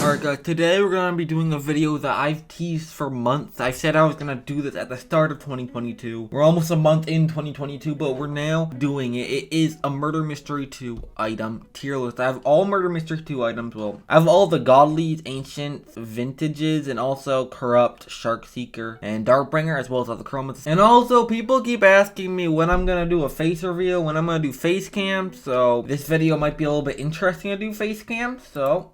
Alright guys, today we're going to be doing a video that I've teased for months. I said I was going to do this at the start of 2022. We're almost a month in 2022, but we're now doing it. It is a Murder Mystery 2 item tier list. I have all Murder Mystery 2 items. Well, I have all the Godlies, Ancients, Vintages, and also Corrupt, Shark Seeker, and Darkbringer, as well as all the Chroma Seer. And also, people keep asking me when I'm going to do a face reveal, when I'm going to do face cam. So this video might be a little bit interesting to do face cam. So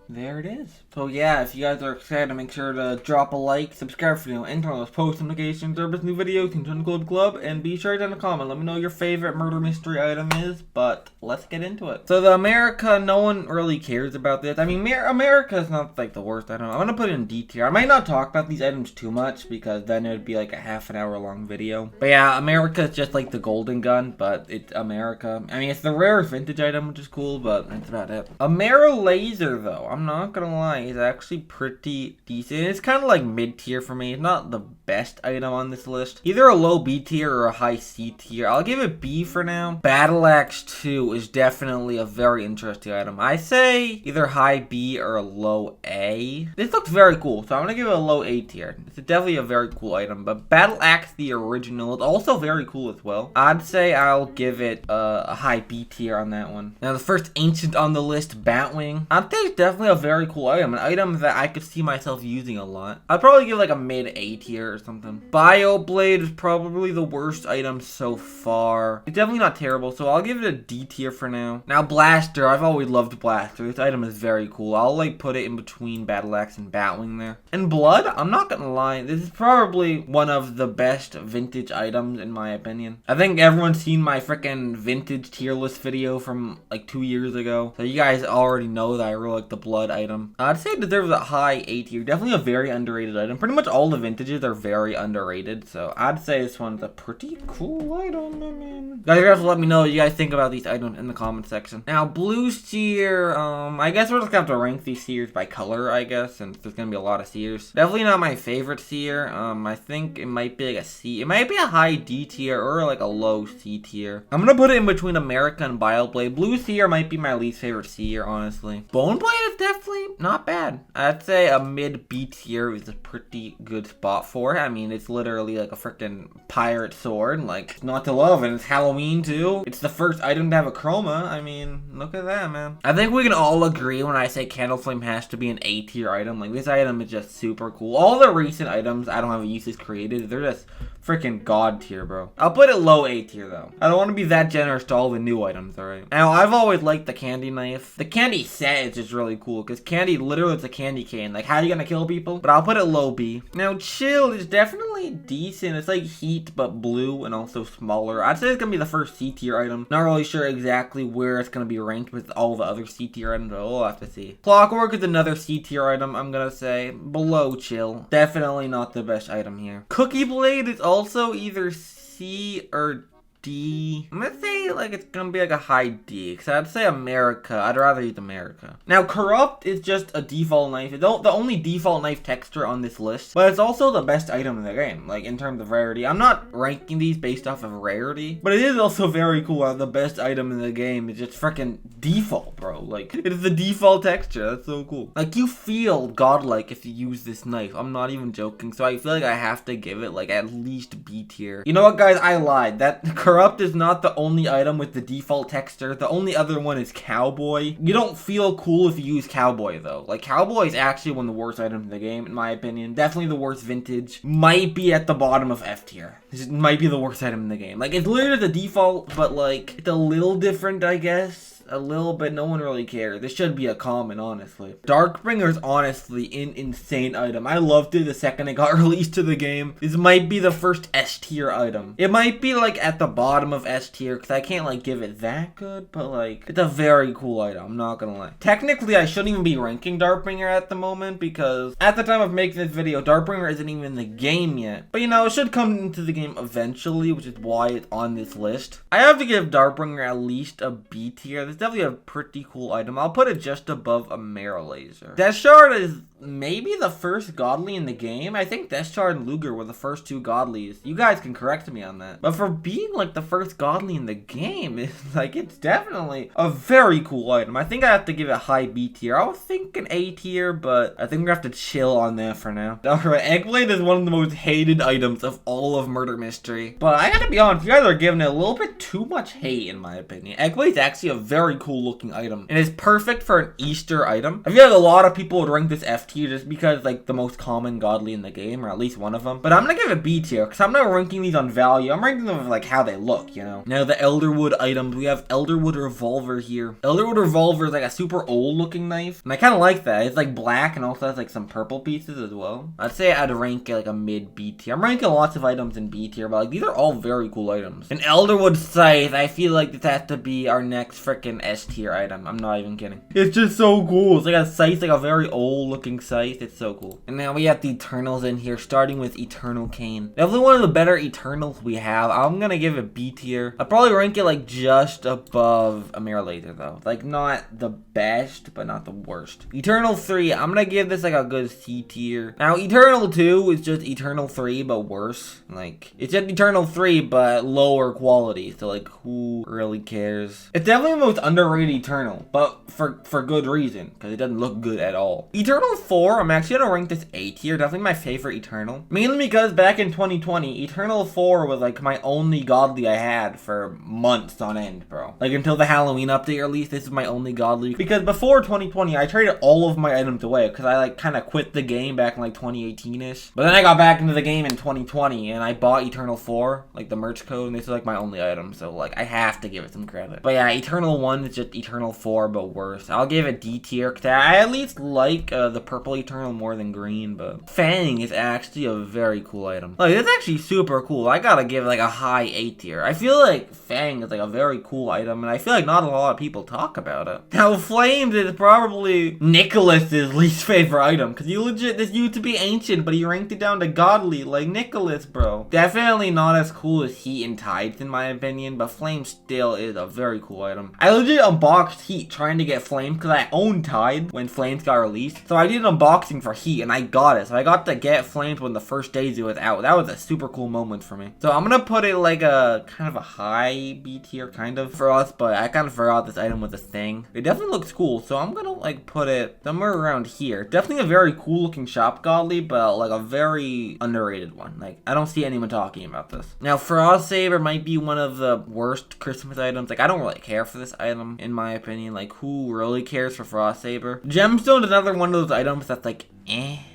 there it is. So yeah, if you guys are excited, make sure to drop a like, subscribe for and turn on those post notifications, service new videos, and join the club, and be sure to in the comment, let me know your favorite murder mystery item is, but let's get into it. So the America, no one really cares about this. I mean, America is not like the worst item. I'm gonna put it in D tier. I might not talk about these items too much, because then it would be like a half an hour long video. But yeah, America is just like the golden gun, but it's America. I mean, it's the rarest vintage item, which is cool, but that's about it. Amera Laser, though, I'm not gonna lie, is actually pretty decent. It's kind of like mid tier for me. It's not the best item on this list. Either a low B tier or a high C tier. I'll give it B for now. Battle Axe 2 is definitely a very interesting item. I say either high B or a low A. This looks very cool, so I'm gonna give it a low A tier. It's definitely a very cool item, but Battle Axe the original is also very cool as well. I'd say I'll give it a high B tier on that one. Now the first Ancient on the list, Batwing. I'd say it's definitely a very cool item, an item that I could see myself using a lot. I'd probably give like a mid A tier or something. Bioblade is probably the worst item so far. It's definitely not terrible, so I'll give it a D tier for now. Now Blaster, I've always loved Blaster. This item is very cool. I'll like put it in between Battle Axe and Batwing there. And Blood, I'm not gonna lie, this is probably one of the best vintage items in my opinion. I think everyone's seen my freaking vintage tier list video from like 2 years ago, so you guys already know that I really like the Blood item. I'd say it deserves a high A tier. Definitely a very underrated item. Pretty much all the vintages are very underrated, so I'd say this one's a pretty cool item, I mean. Guys, you have to let me know what you guys think about these items in the comment section. Now, Blue Seer, I guess we're just gonna have to rank these Seers by color, I guess, since there's gonna be a lot of Seers. Definitely not my favorite Seer. I think it might be like a C. It might be a high D tier or like a low C tier. I'm gonna put it in between America and Bioblade. Blue Seer might be my least favorite Seer, honestly. Boneblade is definitely not bad. I'd say a mid B tier is a pretty good spot for it. I mean, it's literally like a freaking pirate sword. Like, it's not to love, and it's Halloween too. It's the first item to have a chroma. I mean, look at that, man. I think we can all agree when I say Candle Flame has to be an A tier item. Like, this item is just super cool. All the recent items I don't have uses created, they're just freaking god tier, bro. I'll put it low A tier though. I don't want to be that generous to all the new items, alright? Now, I've always liked the candy knife. The candy set is just really cool, because candy, literally, it's a candy cane. Like, how are you gonna kill people? But I'll put it low B. Now, Chill is definitely decent. It's like Heat, but blue and also smaller. I'd say it's gonna be the first C tier item. Not really sure exactly where it's gonna be ranked with all the other C tier items, but we'll have to see. Clockwork is another C tier item, I'm gonna say. Below Chill. Definitely not the best item here. Cookie Blade is also either C or D. I'm gonna say like it's gonna be like a high D, because I'd say America. I'd rather use America. Now Corrupt is just a default knife. It's the only default knife texture on this list, but it's also the best item in the game, like in terms of rarity. I'm not ranking these based off of rarity, but it is also very cool. The best item in the game is just freaking default, bro. Like, it is the default texture. That's so cool. Like, you feel godlike if you use this knife. I'm not even joking. So I feel like I have to give it like at least B tier. You know what, guys? I lied. That Corrupt is not the only item with the default texture. The only other one is Cowboy. You don't feel cool if you use Cowboy, though. Like, Cowboy is actually one of the worst items in the game, in my opinion. Definitely the worst vintage. Might be at the bottom of F tier. This might be the worst item in the game. Like, it's literally the default, but like, it's a little different, I guess. A little bit, no one really cares. This should be a common, honestly. Darkbringer is honestly an insane item. I loved it the second it got released to the game. This might be the first S tier item. It might be like at the bottom of S tier, because I can't like give it that good, but like, it's a very cool item, I'm not gonna lie. Technically, I shouldn't even be ranking Darkbringer at the moment, because at the time of making this video, Darkbringer isn't even in the game yet. But you know, it should come into the game eventually, which is why it's on this list. I have to give Darkbringer at least a B tier. This it's definitely a pretty cool item. I'll put it just above a Mirror Laser. Death Shard is maybe the first godly in the game. I think Death Shard and Luger were the first two godlies. You guys can correct me on that. But for being like the first godly in the game, it's definitely a very cool item. I think I have to give it high B tier. I was thinking A tier, but I think we're gonna have to chill on that for now. Alright, Eggblade is one of the most hated items of all of Murder Mystery. But I gotta be honest, you guys are giving it a little bit too much hate in my opinion. Eggblade is actually a very cool looking item. And it's perfect for an Easter item. I feel like a lot of people would rank this F tier just because like the most common godly in the game, or at least one of them. But I'm gonna give it B tier because I'm not ranking these on value. I'm ranking them like how they look, you know. Now the Elderwood items, we have Elderwood Revolver here. Elderwood Revolver is like a super old looking knife, and I kind of like that. It's like black and also has like some purple pieces as well. I'd say I'd rank it like a mid B tier. I'm ranking lots of items in B tier, but like these are all very cool items. An Elderwood Scythe, I feel like this has to be our next freaking S tier item. I'm not even kidding. It's just so cool. It's like a scythe, like a very old looking scythe. It's so cool. And now we have the Eternals in here, starting with Eternal Cane. Definitely one of the better Eternals we have. I'm gonna give it B tier. I'll probably rank it like just above a Mirror Laser though. Like not the best, but not the worst. Eternal 3, I'm gonna give this like a good C tier. Now Eternal 2 is just Eternal 3 but worse. Like it's just Eternal 3 but lower quality. So like who really cares? It's definitely the most underrated Eternal, but for good reason, because it doesn't look good at all. Eternal 4, I'm actually gonna rank this A tier. Definitely my favorite Eternal. Mainly because back in 2020, Eternal 4 was like my only godly I had for months on end, bro. Like until the Halloween update release, this is my only godly. Because before 2020, I traded all of my items away because I like kind of quit the game back in like 2018-ish. But then I got back into the game in 2020 and I bought Eternal 4, like the merch code, and this is like my only item. So like I have to give it some credit. But yeah, Eternal 1 is just Eternal 4 but worse. I'll give it D tier because I at least like the purple Eternal more than green. But Fang is actually a very cool item. Like it's actually super cool. I gotta give it like a high A tier. I feel like Fang is like a very cool item, and I feel like not a lot of people talk about it. Now Flames is probably Nicholas's least favorite item because you legit, this used to be ancient, but he ranked it down to godly like Nicholas, bro. Definitely not as cool as Heat and Tides in my opinion, but Flame still is a very cool item. I legit unboxed Heat trying to get Flames because I owned Tide when Flames got released. So I did an unboxing for Heat and I got it. So I got to get Flames when the first days it was out. That was a super cool moment for me. So I'm gonna put it like a kind of a high B tier kind of for us, but I kind of forgot this item was a thing. It definitely looks cool, so I'm gonna like put it somewhere around here. Definitely a very cool looking shop godly, but like a very underrated one. Like I don't see anyone talking about this. Now Frost Saber might be one of the worst Christmas items. Like I don't really care for this item in my opinion. Like who really cares for Frost Saber? Gemstone is another one of those items that's like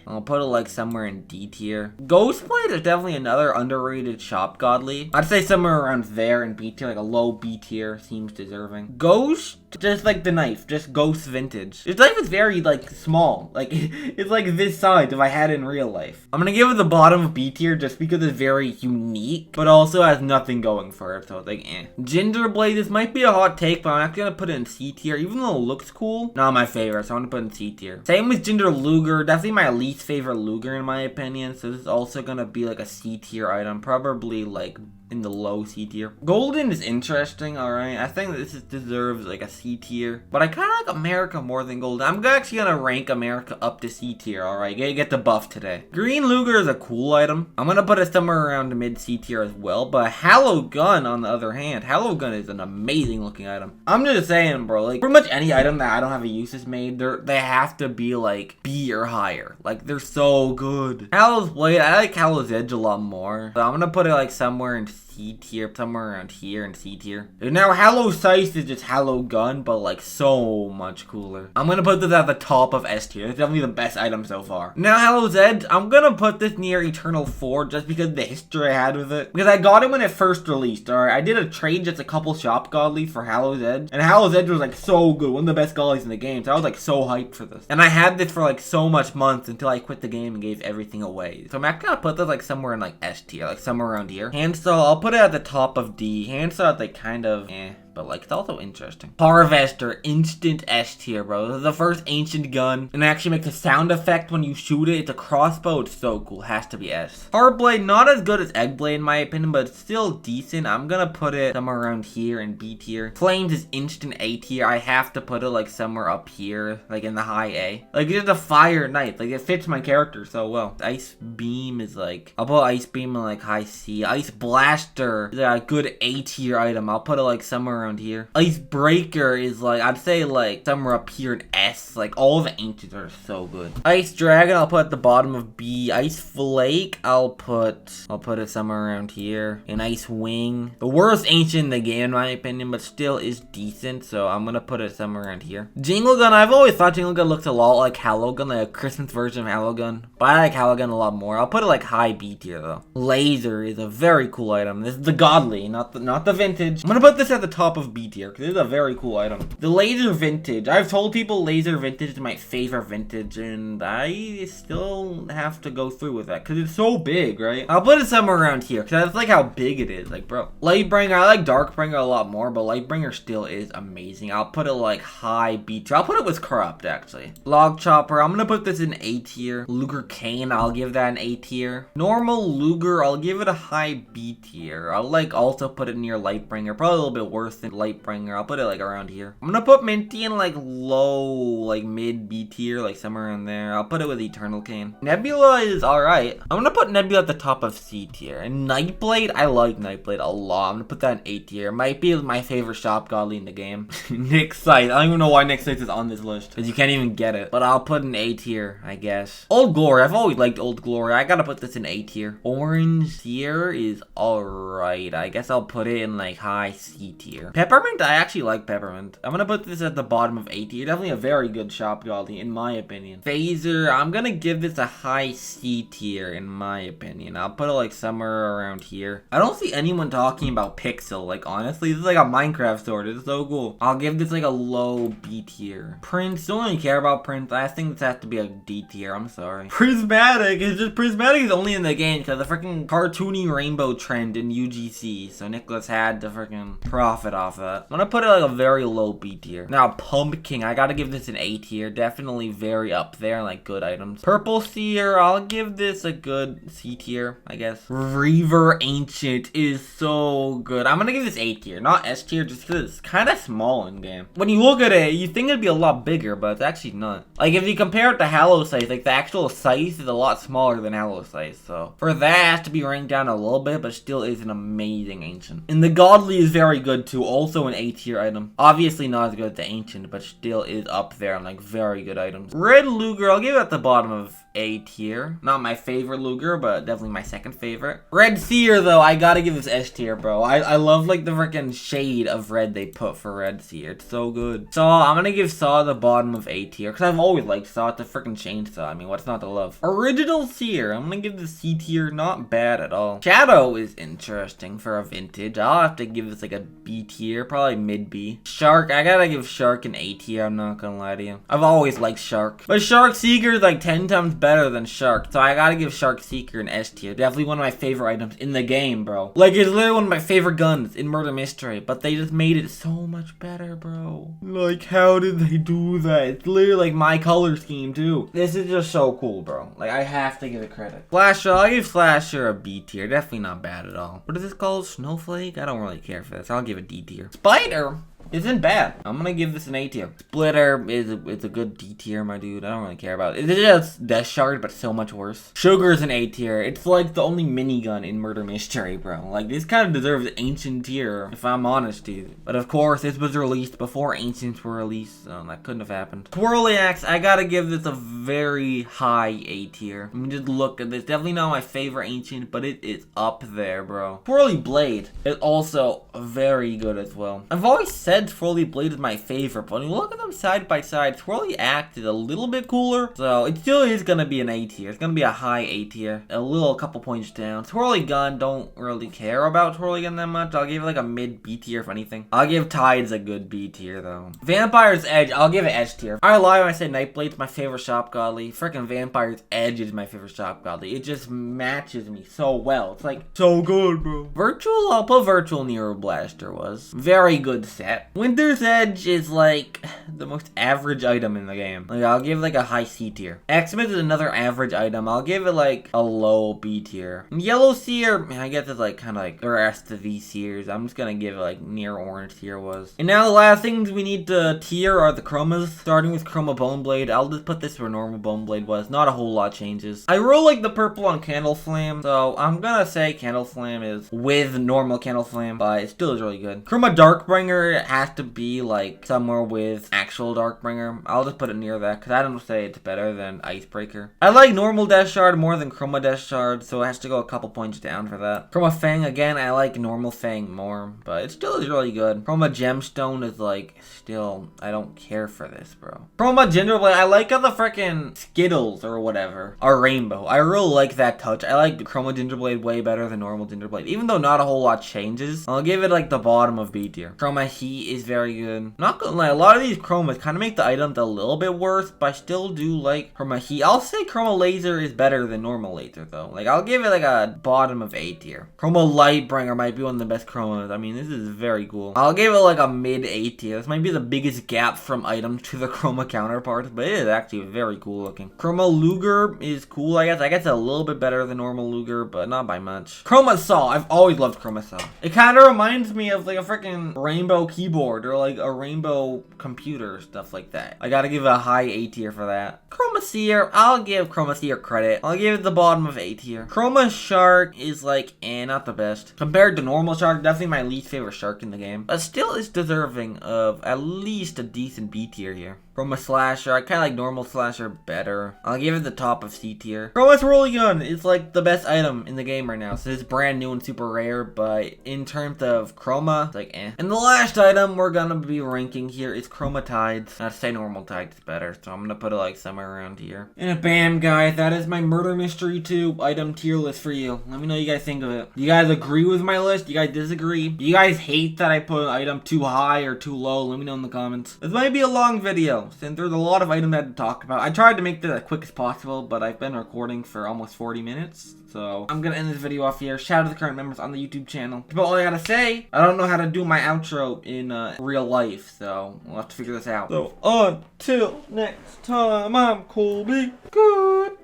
I'll put it like somewhere in D tier. Ghostblade is definitely another underrated shop godly. I'd say somewhere around there in B tier, like a low B tier seems deserving. Ghost, just like the knife, just Ghost vintage. This knife is very like small, like it's like this size if I had it in real life. I'm gonna give it the bottom of B tier just because it's very unique, but also has nothing going for it, so it's like Gingerblade, this might be a hot take, but I'm actually gonna put it in C tier, even though it looks cool. Not my favorite, so I'm gonna put it in C tier. Same with Ginger Luger, definitely my least favorite Luger in my opinion, so this is also gonna be like a C tier item, probably like in the low C tier. Golden is interesting, alright. I think this deserves like a C tier, but I kind of like America more than Golden. I'm actually gonna rank America up to C tier, alright. Get the buff today. Green Luger is a cool item. I'm gonna put it somewhere around the mid C tier as well, but Hallow Gun on the other hand, Hallow Gun is an amazing looking item. I'm just saying, bro, like pretty much any item that I don't have a uses made, they have to be like B or higher. Like they're so good. Hallow's Blade, I like Hallow's Edge a lot more, so I'm gonna put it like somewhere in C tier, somewhere around here in C tier. Now Hallow Scythe is just Hallow Gun, but like so much cooler. I'm gonna put this at the top of S tier. It's definitely the best item so far. Now Hallow's Edge, I'm gonna put this near Eternal 4 just because of the history I had with it. Because I got it when it first released, alright. I did a trade just a couple shop godlies for Hallow's Edge, and Hallow's Edge was like so good, one of the best godlies in the game, so I was like so hyped for this. And I had this for like so much months until I quit the game and gave everything away. So I'm actually gonna put this like somewhere in like S tier, like somewhere around here. Handsaw, I'll put it at the top of D. Handsaw, like kind of but like it's also interesting. Harvester, instant S tier, bro. This is the first ancient gun, and it actually makes a sound effect when you shoot it. It's a crossbow. It's so cool. Has to be S. Hardblade, not as good as Eggblade in my opinion, but it's still decent. I'm gonna put it somewhere around here in B tier. Flames is instant A tier. I have to put it like somewhere up here, like in the high A. Like it's a fire knight. Like it fits my character so well. Ice beam is like, I'll put ice beam in like high C. Ice blaster is a good A tier item. I'll put it like somewhere around here. Ice breaker is like, I'd say like somewhere up here in S. Like all the ancients are so good. Ice dragon, I'll put at the bottom of B. Ice flake, I'll put it somewhere around here. An ice wing, the worst ancient in the game in my opinion, but still is decent, so I'm gonna put it somewhere around here. Jingle gun, I've always thought Jingle gun looks a lot like Hallow Gun, like a Christmas version of Hallow Gun, but I like Hallow Gun a lot more. I'll put it like high B tier though. Laser is a very cool item. This is the godly, not the vintage. I'm gonna put this at the top of B tier because this is a very cool item. The laser vintage, I've told people laser vintage is my favorite vintage, and I still have to go through with that because it's so big, right? I'll put it somewhere around here because that's like how big it is. Like, bro, Lightbringer, I like Darkbringer a lot more, but Lightbringer still is amazing. I'll put it like high B tier. I'll put it with Corrupt actually. Log Chopper, I'm gonna put this in A tier. Luger Cane, I'll give that an A tier. Normal Luger, I'll give it a high B tier. I'll like also put it near Lightbringer, probably a little bit worse than Lightbringer. I'll put it like around here. I'm gonna put Minty in like low, like mid B tier, like somewhere in there. I'll put it with Eternal Cane. Nebula is alright. I'm gonna put Nebula at the top of C tier. And Nightblade, I like Nightblade a lot. I'm gonna put that in A tier. Might be my favorite shop godly in the game. Nick Sight, I don't even know why Nick Sight is on this list, because you can't even get it. But I'll put an A tier, I guess. Old Glory, I've always liked Old Glory. I gotta put this in A tier. Orange Seer is alright. I guess I'll put it in like high C tier. Peppermint, I actually like Peppermint. I'm gonna put this at the bottom of A tier. Definitely a very good shop godly in my opinion. Phaser, I'm gonna give this a high C tier in my opinion. I'll put it like somewhere around here. I don't see anyone talking about Pixel. Like honestly, this is like a Minecraft sword. It's so cool. I'll give this like a low B tier. Prince, don't really care about Prince. I think this has to be a D tier. I'm sorry. Prismatic is only in the game because the freaking cartoony rainbow trend in UGC. So Nicholas had to freaking profit off that. I'm gonna put it like a very low B tier. Now Pumpkin, I gotta give this an A tier. Definitely very up there, like good items. Purple Seer, I'll give this a good C tier, I guess. Reaver Ancient is so good. I'm gonna give this A tier, not S tier, just because it's kind of small in game. When you look at it, you think it'd be a lot bigger, but it's actually not. Like if you compare it to Hallow size, like the actual size is a lot smaller than Hallow size. So for that, it has to be ranked down a little bit, but still is an amazing ancient. And the Godly is very good too, also an A tier item. Obviously not as good as the ancient, but still is up there on like very good items. Red Luger, I'll give it at the bottom of A tier. Not my favorite Luger, but definitely my second favorite. Red Seer though, I gotta give this S tier, bro. I love like the freaking shade of red they put for Red Seer. It's so good. Saw, I'm gonna give Saw the bottom of A tier, because I've always liked Saw. It's a freaking chainsaw. I mean, what's not to love? Original Seer, I'm gonna give the C tier, not bad at all. Shadow is interesting for a vintage. I'll have to give this like a B tier, probably mid B. Shark, I gotta give Shark an A tier, I'm not gonna lie to you. I've always liked Shark. But Shark Seeker is like 10 times better than Shark, so I gotta give Shark Seeker an S tier. Definitely one of my favorite items in the game, bro. Like, it's literally one of my favorite guns in Murder Mystery, but they just made it so much better, bro. Like, how did they do that? It's literally like my color scheme, too. This is just so cool, bro. Like, I have to give it credit. Slasher, I'll give Slasher a B tier. Definitely not bad at all. What is this called? Snowflake? I don't really care for this. I'll give it D tier. Spider isn't bad. I'm gonna give this an A tier. Splitter is a good D tier, my dude. I don't really care about it. It's just Death Shard, but so much worse. Sugar is an A tier. It's like the only minigun in Murder Mystery, bro. Like, this kind of deserves Ancient tier, if I'm honest, dude. But of course, this was released before Ancients were released, so that couldn't have happened. Twirly Axe, I gotta give this a very high A tier. I mean, just look at this. Definitely not my favorite Ancient, but it is up there, bro. Twirly Blade is also very good as well. I've always said Twirly Blade is my favorite, but when you look at them side by side, Twirly Axe is a little bit cooler, so it still is gonna be an A tier. It's gonna be a high A tier, a couple points down. Twirly Gun, don't really care about Twirly Gun that much. I'll give it like a mid B tier if anything. I'll give Tides a good B tier though. Vampire's Edge, I'll give it S tier. I lie when I say Nightblade's my favorite shop godly. Freaking Vampire's Edge is my favorite shop godly. It just matches me so well. It's like so good, bro. Virtual, I'll put Virtual Nero Blaster was very good set. Winter's Edge is like the most average item in the game. Like I'll give like a high C tier. X-Smith is another average item. I'll give it like a low B tier. Yellow Seer, man, I guess it's like kind of like the rest of these Seers. I'm just gonna give it like near orange tier was. And now the last things we need to tier are the chromas. Starting with Chroma Bone Blade. I'll just put this where normal Bone Blade was. Not a whole lot changes. I really like the purple on Candle Flame, so I'm gonna say Candle Flame is with normal Candle Flame, but it still is really good. Chroma Darkbringer has to be like somewhere with actual Darkbringer. I'll just put it near that because I don't say it's better than Icebreaker. I like normal Death Shard more than Chroma Death Shard, so it has to go a couple points down for that. Chroma Fang, again, I like normal Fang more, but it still is really good. Chroma Gemstone is like, still, I don't care for this, bro. Chroma Gingerblade, I like how the frickin' Skittles or whatever are rainbow. I really like that touch. I like Chroma Gingerblade way better than normal Gingerblade, even though not a whole lot changes. I'll give it like the bottom of B tier. Chroma Heat is very good. Not gonna lie, a lot of these chromas kind of make the items a little bit worse, but I still do like Chroma Heat. I'll say Chroma Laser is better than normal Laser though. Like I'll give it like a bottom of A tier. Chroma Lightbringer might be one of the best chromas. I mean, this is very cool. I'll give it like a mid A tier. This might be the biggest gap from items to the Chroma counterparts, but it is actually very cool looking. Chroma Luger is cool, I guess. I guess a little bit better than normal Luger, but not by much. Chroma Saw. I've always loved Chroma Saw. It kind of reminds me of like a freaking rainbow keyboard or like a rainbow computer, stuff like that. I gotta give it a high A tier for that. Chroma Seer, I'll give Chroma Seer credit. I'll give it the bottom of A tier. Chroma Shark is like, not the best. Compared to normal Shark, definitely my least favorite Shark in the game, but still is deserving of at least a decent B tier here. Chroma Slasher, I kind of like normal Slasher better. I'll give it the top of C tier. Chroma Twirly Gun is like the best item in the game right now. So it's brand new and super rare, but in terms of Chroma, it's like eh. And the last item we're gonna be ranking here is Chroma Tides. I'd say normal Tides is better, so I'm gonna put it like somewhere around here. And bam, guys, that is my Murder Mystery 2 item tier list for you. Let me know what you guys think of it. You guys agree with my list? You guys disagree? You guys hate that I put an item too high or too low? Let me know in the comments. This might be a long video, since there's a lot of items I had to talk about. I tried to make this as quick as possible, but I've been recording for almost 40 minutes. So I'm gonna end this video off here. Shout out to the current members on the YouTube channel. That's about all I gotta say. I don't know how to do my outro in real life, so we'll have to figure this out. So until next time, I'm Colbe. Goodbye.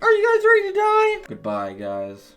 Are you guys ready to die? Goodbye, guys.